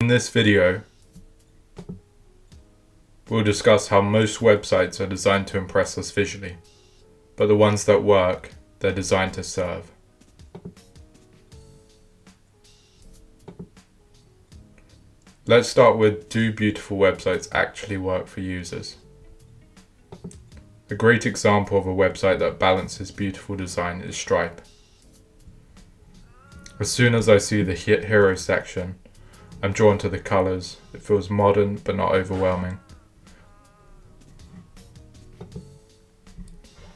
In this video, we'll discuss how most websites are designed to impress us visually, but the ones that work, they're designed to serve. Let's start with, do beautiful websites actually work for users? A great example of a website that balances beautiful design is Stripe. As soon as I see the hero section, I'm drawn to the colours. It feels modern but not overwhelming.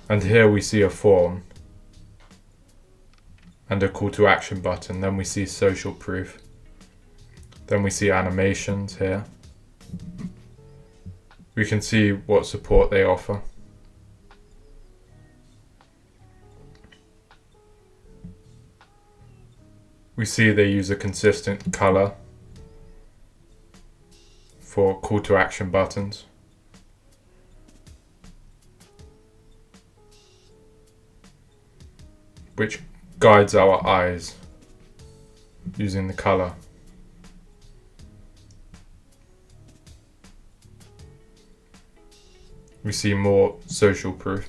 And here we see a form and a call to action button. Then we see social proof. Then we see animations here. We can see what support they offer. We see they use a consistent colour for call to action buttons. Which guides our eyes using the colour. We see more social proof.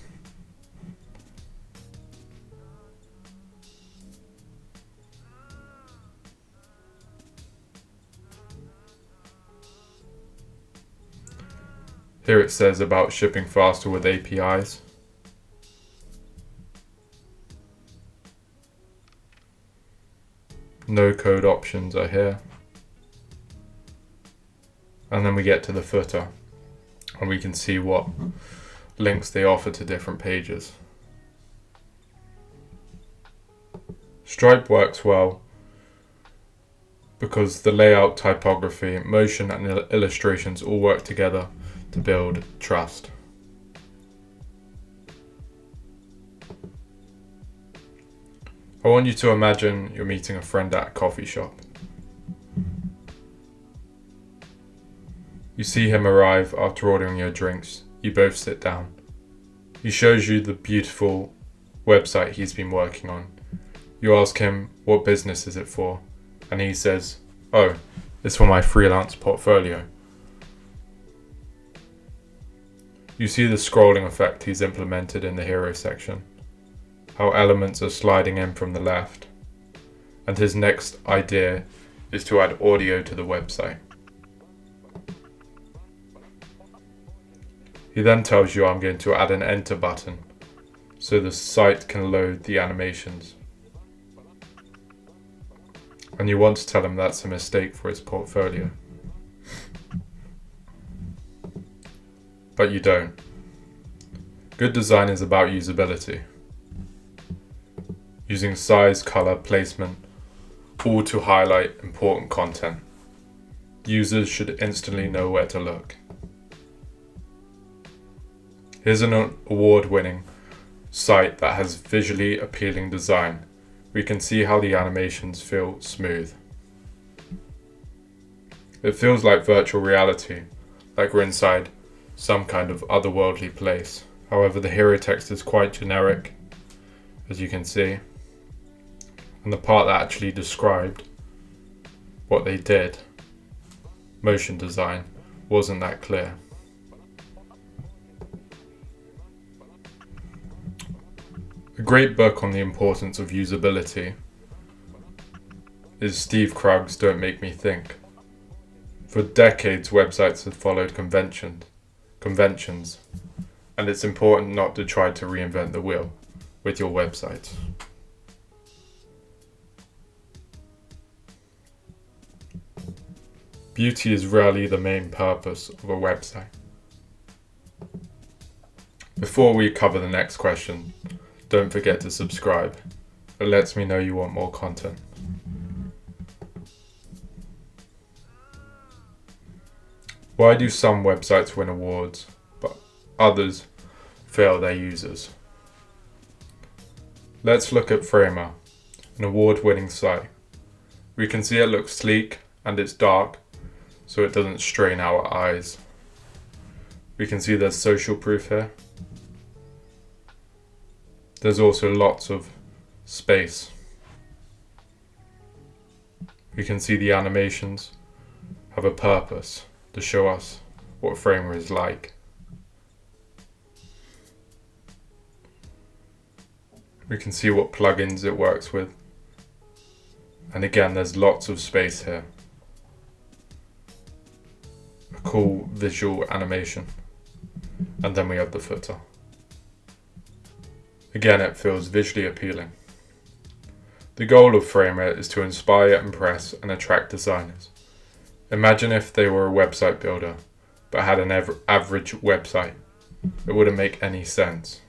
Here it says about shipping faster with APIs. No code options are here. And then we get to the footer and we can see what links they offer to different pages. Stripe works well because the layout, typography, motion and illustrations all work together to build trust. I want you to imagine you're meeting a friend at a coffee shop. You see him arrive after ordering your drinks. You both sit down. He shows you the beautiful website he's been working on. You ask him, what business is it for? And he says, oh, it's for my freelance portfolio. You see the scrolling effect he's implemented in the hero section, how elements are sliding in from the left, and his next idea is to add audio to the website. He then tells you, I'm going to add an enter button so the site can load the animations. And you want to tell him that's a mistake for his portfolio. But you don't. Good design is about usability. Using size, color, placement, all to highlight important content. Users should instantly know where to look. Here's an award-winning site that has visually appealing design. We can see how the animations feel smooth. It feels like virtual reality, like we're inside some kind of otherworldly place. However, the hero text is quite generic, as you can see. And the part that actually described what they did, motion design, wasn't that clear. A great book on the importance of usability is Steve Krug's Don't Make Me Think. For decades, websites have followed conventions, and it's important not to try to reinvent the wheel with your website. Beauty is rarely the main purpose of a website. Before we cover the next question, don't forget to subscribe. It lets me know you want more content. Why do some websites win awards, but others fail their users? Let's look at Framer, an award-winning site. We can see it looks sleek and it's dark, so it doesn't strain our eyes. We can see there's social proof here. There's also lots of space. We can see the animations have a purpose to show us what Framer is like. We can see what plugins it works with. And again, there's lots of space here. A cool visual animation. And then we have the footer. Again, it feels visually appealing. The goal of Framer is to inspire, impress, and attract designers. Imagine if they were a website builder, but had an average website. It wouldn't make any sense.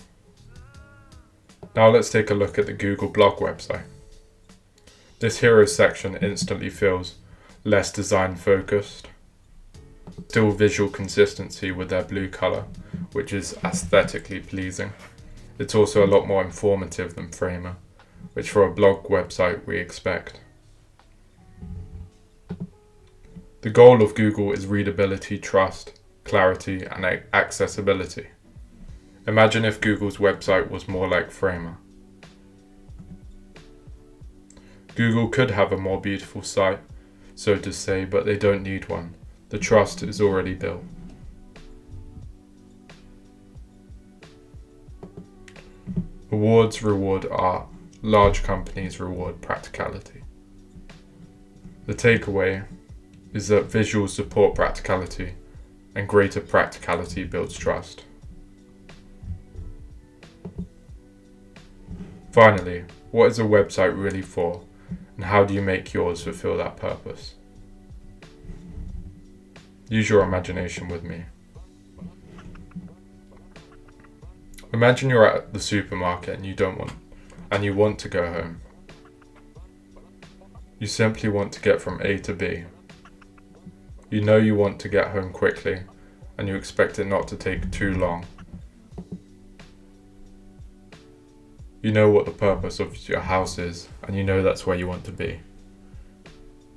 Now let's take a look at the Google blog website. This Heroes section instantly feels less design focused. Still visual consistency with their blue colour, which is aesthetically pleasing. It's also a lot more informative than Framer, which for a blog website we expect. The goal of Google is readability, trust, clarity, and accessibility. Imagine if Google's website was more like Framer. Google could have a more beautiful site, so to say, but they don't need one. The trust is already built. Awards reward art. Large companies reward practicality. The takeaway is that visuals support practicality, and greater practicality builds trust. Finally, what is a website really for, and how do you make yours fulfill that purpose? Use your imagination with me. Imagine you're at the supermarket and you want to go home. You simply want to get from A to B. You know you want to get home quickly, and you expect it not to take too long. You know what the purpose of your house is, and you know that's where you want to be.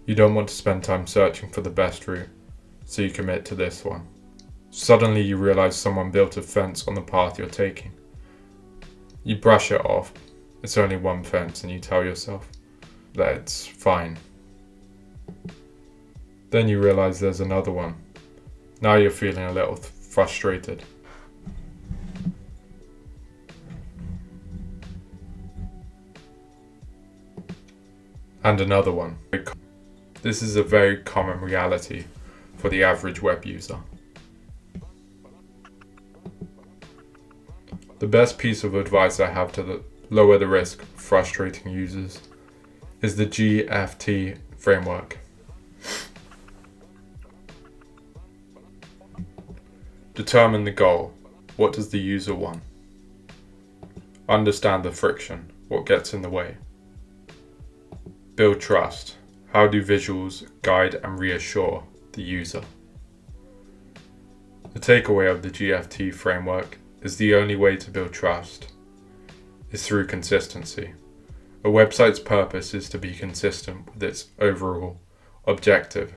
You don't want to spend time searching for the best route, so you commit to this one. Suddenly you realize someone built a fence on the path you're taking. You brush it off. It's only one fence, and you tell yourself that it's fine. Then you realize there's another one. Now you're feeling a little frustrated. And another one. This is a very common reality for the average web user. The best piece of advice I have to lower the risk of frustrating users is the GFT framework. Determine the goal. What does the user want? Understand the friction. What gets in the way? Build trust. How do visuals guide and reassure the user? The takeaway of the GFT framework is the only way to build trust is through consistency. A website's purpose is to be consistent with its overall objective.